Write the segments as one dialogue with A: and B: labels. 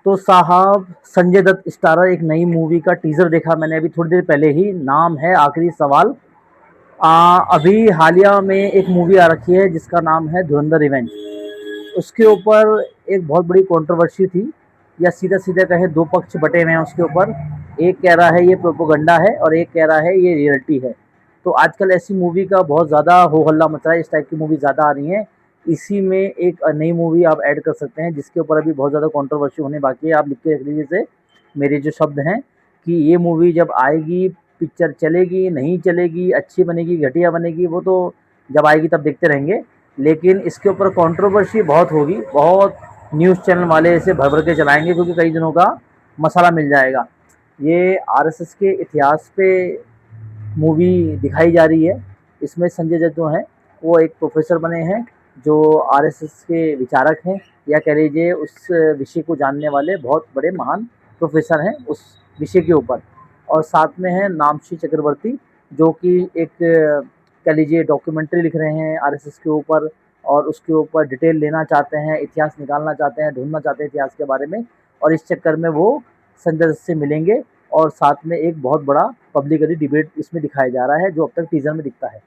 A: तो साहब संजय दत्त स्टारर एक नई मूवी का टीजर देखा मैंने अभी थोड़ी देर पहले ही। नाम है आखिरी सवाल। अभी हालिया में एक मूवी आ रखी है जिसका नाम है धुरंधर रिवेंज। उसके ऊपर एक बहुत बड़ी कंट्रोवर्सी थी, या सीधा सीधा कहें दो पक्ष बटे हुए हैं उसके ऊपर। एक कह रहा है ये प्रोपोगंडा है और एक कह रहा है ये रियलिटी है। तो आजकल ऐसी मूवी का बहुत ज़्यादा हो हल्ला मच रहा है, इस टाइप की मूवी ज़्यादा आ रही हैं। इसी में एक नई मूवी आप ऐड कर सकते हैं जिसके ऊपर अभी बहुत ज़्यादा कंट्रोवर्सी होने बाकी है। आप लिख के रख लीजिए से मेरे जो शब्द हैं कि ये मूवी जब आएगी, पिक्चर चलेगी नहीं चलेगी, अच्छी बनेगी घटिया बनेगी, वो तो जब आएगी तब देखते रहेंगे। लेकिन इसके ऊपर कंट्रोवर्सी बहुत होगी, बहुत न्यूज़ चैनल वाले इसे भर भर के चलाएंगे क्योंकि कई दिनों का मसाला मिल जाएगा। ये आरएसएस के इतिहास पे मूवी दिखाई जा रही है। इसमें संजय दत्त जो हैं वो एक प्रोफेसर बने हैं जो आरएसएस के विचारक हैं, या कह लीजिए उस विषय को जानने वाले बहुत बड़े महान प्रोफेसर हैं उस विषय के ऊपर। और साथ में है नामशी चक्रवर्ती जो कि एक कह लीजिए डॉक्यूमेंट्री लिख रहे हैं आरएसएस के ऊपर, और उसके ऊपर डिटेल लेना चाहते हैं, इतिहास निकालना चाहते हैं, ढूंढना चाहते हैं इतिहास के बारे में। और इस चक्कर में वो संजय दत्त से मिलेंगे और साथ में एक बहुत बड़ा पब्लिकली डिबेट इसमें दिखाया जा रहा है जो अब तक टीजर में दिखता है।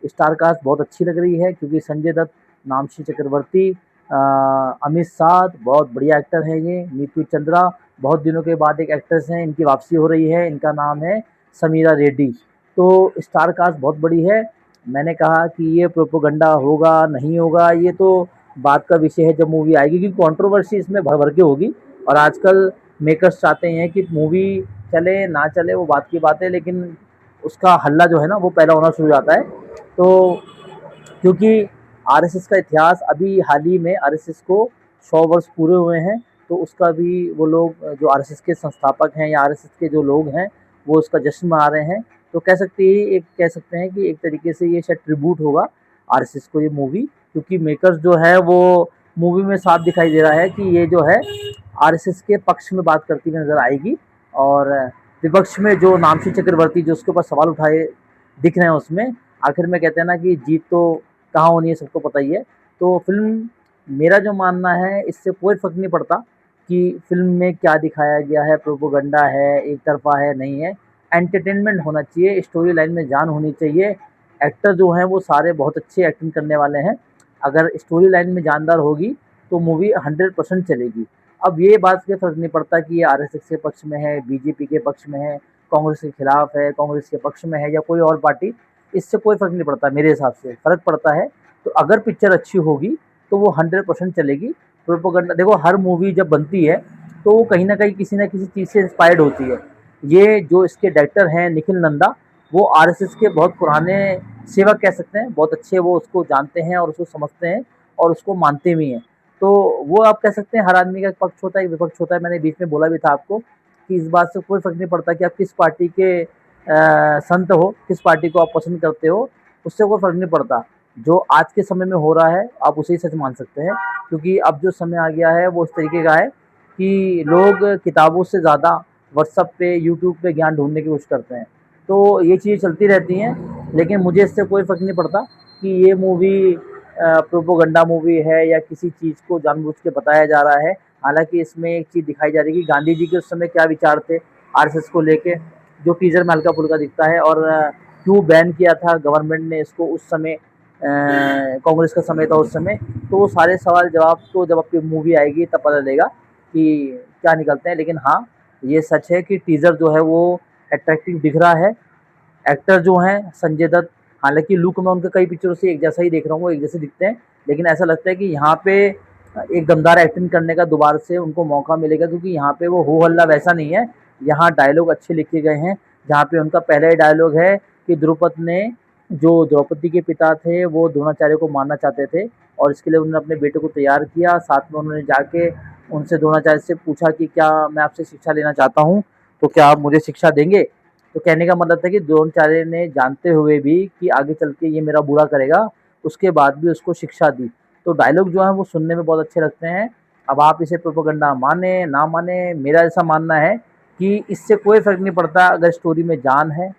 A: स्टार कास्ट बहुत अच्छी लग रही है क्योंकि संजय दत्त, नामशी चक्रवर्ती, अमित साध बहुत बढ़िया एक्टर हैं। ये नीतू चंद्रा बहुत दिनों के बाद एक एक्ट्रेस हैं, इनकी वापसी हो रही है, इनका नाम है समीरा रेड्डी। तो स्टार कास्ट बहुत बड़ी है। मैंने कहा कि ये प्रोपोगंडा होगा नहीं होगा ये तो बात का विषय है जब मूवी आएगी, क्योंकि कंट्रोवर्सी इसमें भर भर के होगी। और आजकल मेकर्स चाहते हैं कि मूवी चले ना चले वो बात की बात है, लेकिन उसका हल्ला जो है ना वो पैदा होना शुरू हो जाता है। तो क्योंकि आरएसएस का इतिहास अभी हाल ही में आरएसएस को 100 वर्ष पूरे हुए हैं, तो उसका भी वो लोग जो आरएसएस के संस्थापक हैं या आरएसएस के जो लोग हैं वो उसका जश्न मना रहे हैं। तो कह सकते हैं कि एक तरीके से ये शायद ट्रिब्यूट होगा आरएसएस को ये मूवी, क्योंकि मेकर्स जो है वो मूवी में साफ दिखाई दे रहा है कि ये जो है आरएसएस के पक्ष में बात करती हुई नजर आएगी। और विपक्ष में जो नामशी चक्रवर्ती जो उसके ऊपर सवाल उठाए दिख रहे हैं उसमें आखिर में कहते हैं ना कि जीत तो कहाँ होनी है सबको पता ही है। तो फिल्म, मेरा जो मानना है इससे कोई फ़र्क नहीं पड़ता कि फ़िल्म में क्या दिखाया गया है, प्रोपोगंडा है, एक तरफ़ा है, नहीं है। एंटरटेनमेंट होना चाहिए, स्टोरी लाइन में जान होनी चाहिए। एक्टर जो हैं वो सारे बहुत अच्छे एक्टिंग करने वाले हैं। अगर स्टोरी लाइन में जानदार होगी तो मूवी 100% चलेगी। अब ये बात से फ़र्क नहीं पड़ता कि ये आरएसएस के पक्ष में है, बीजेपी के पक्ष में है, कांग्रेस के खिलाफ है, कांग्रेस के पक्ष में है या कोई और पार्टी, इससे कोई फ़र्क नहीं पड़ता मेरे हिसाब से। फ़र्क पड़ता है तो अगर पिक्चर अच्छी होगी तो वो 100% चलेगी। प्रोपेगेंडा देखो, हर मूवी जब बनती है तो वो कहीं न कहीं किसी न किसी चीज़ से इंस्पायर्ड होती है। ये जो इसके डायरेक्टर हैं निखिल नंदा, वो आरएसएस के बहुत पुराने सेवक कह सकते हैं, बहुत अच्छे वो उसको जानते हैं और उसको समझते हैं और उसको मानते भी हैं। तो वो आप कह सकते हैं हर आदमी का एक पक्ष होता है, एक विपक्ष होता है। मैंने बीच में बोला भी था आपको कि इस बात से कोई फ़र्क नहीं पड़ता कि आप किस पार्टी के संत हो, किस पार्टी को आप पसंद करते हो, उससे कोई फ़र्क नहीं पड़ता। जो आज के समय में हो रहा है आप उसे ही सच मान सकते हैं, क्योंकि अब जो समय आ गया है वो इस तरीके का है कि लोग किताबों से ज़्यादा व्हाट्सएप पे, यूट्यूब पे ज्ञान ढूँढने की कोशिश करते हैं। तो ये चीज़ें चलती रहती हैं, लेकिन मुझे इससे कोई फ़र्क नहीं पड़ता कि ये मूवी प्रोपेगेंडा मूवी है या किसी चीज़ को जानबूझ के बताया जा रहा है। हालाँकि इसमें एक चीज़ दिखाई जा रही है कि गांधी जी के उस समय क्या विचार थे आरएसएस को लेके, जो टीज़र में हल्का-फुल्का दिखता है। और क्यों बैन किया था गवर्नमेंट ने इसको उस समय, कांग्रेस का समय था उस समय। तो वो सारे सवाल जवाब तो जब आपकी मूवी आएगी तब पता चलेगा कि क्या निकलते हैं। लेकिन हाँ, ये सच है कि टीज़र जो है वो अट्रैक्टिव दिख रहा है। एक्टर जो हैं संजय दत्त, हालाँकि लुक मैं उनके कई पिक्चरों से एक जैसा ही देख रहा हूँ, वो एक जैसे दिखते हैं, लेकिन ऐसा लगता है कि यहाँ पे एक दमदार एक्टिंग करने का दोबारा से उनको मौका मिलेगा, क्योंकि यहाँ पे वो हो हल्ला वैसा नहीं है। यहाँ डायलॉग अच्छे लिखे गए हैं, जहाँ पे उनका पहला ही डायलॉग है कि द्रुपद ने, जो द्रौपदी के पिता थे, वो द्रोणाचार्य को मारना चाहते थे और इसके लिए उन्होंने अपने बेटे को तैयार किया। साथ में उन्होंने जाके उनसे, द्रोणाचार्य से पूछा कि क्या मैं आपसे शिक्षा लेना चाहता हूँ, तो क्या आप मुझे शिक्षा देंगे? तो कहने का मतलब था कि द्रोणाचार्य ने जानते हुए भी कि आगे चल के ये मेरा बुरा करेगा, उसके बाद भी उसको शिक्षा दी। तो डायलॉग जो हैं वो सुनने में बहुत अच्छे लगते हैं। अब आप इसे प्रोपेगेंडा माने ना माने, मेरा ऐसा मानना है कि इससे कोई फ़र्क नहीं पड़ता। अगर स्टोरी में जान है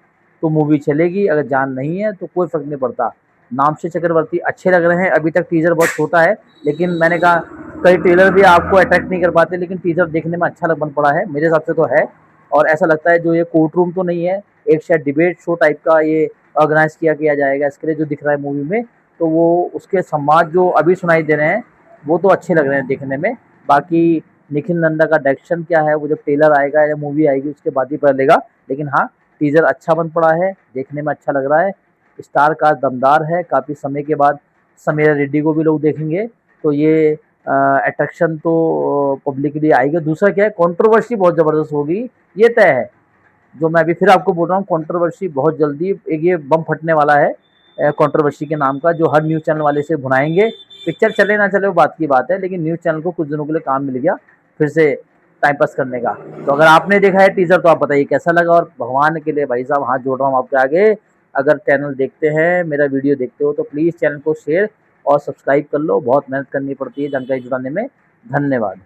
A: तो मूवी चलेगी, अगर जान नहीं है तो कोई फ़र्क नहीं पड़ता। नाम से चक्रवर्ती अच्छे लग रहे हैं। अभी तक टीजर बहुत छोटा है, लेकिन मैंने कहा कई ट्रेलर भी आपको अट्रैक्ट नहीं कर पाते, लेकिन टीजर देखने में अच्छा लग बन पड़ा है, मेरे हिसाब से तो है। और ऐसा लगता है जो ये कोर्ट रूम तो नहीं है, एक शायद डिबेट शो टाइप का ये ऑर्गेनाइज किया जाएगा इसके लिए, जो दिख रहा है मूवी में। तो वो उसके संवाद जो अभी सुनाई दे रहे हैं वो तो अच्छे लग रहे हैं देखने में। बाकी निखिल नंदा का डायरेक्शन क्या है वो जब ट्रेलर आएगा या मूवी आएगी उसके बाद ही पता लगेगा। लेकिन हाँ, टीजर अच्छा बन पड़ा है, देखने में अच्छा लग रहा है। स्टार कास्ट दमदार है, काफ़ी समय के बाद समीरा रेड्डी को भी लोग देखेंगे, तो ये अट्रैक्शन तो पब्लिक के लिए आएगा। दूसरा क्या है, कंट्रोवर्सी बहुत ज़बरदस्त होगी, ये तय है। जो मैं अभी फिर आपको बोल रहा हूँ, कंट्रोवर्सी बहुत जल्दी एक ये बम फटने वाला है कंट्रोवर्सी के नाम का, जो हर न्यूज़ चैनल वाले से भुनाएंगे। पिक्चर चले ना चले वो बात की बात है, लेकिन न्यूज़ चैनल को कुछ दिनों के लिए काम मिल गया फिर से टाइम पास करने का। तो अगर आपने देखा है टीजर तो आप बताइए कैसा लगा। और भगवान के लिए भाई साहब हाथ जोड़ रहा हूँ आपके आगे, अगर चैनल देखते हैं, मेरा वीडियो देखते हो, तो प्लीज़ चैनल को शेयर और सब्सक्राइब कर लो। बहुत मेहनत करनी पड़ती है जानकारी जुटाने में। धन्यवाद।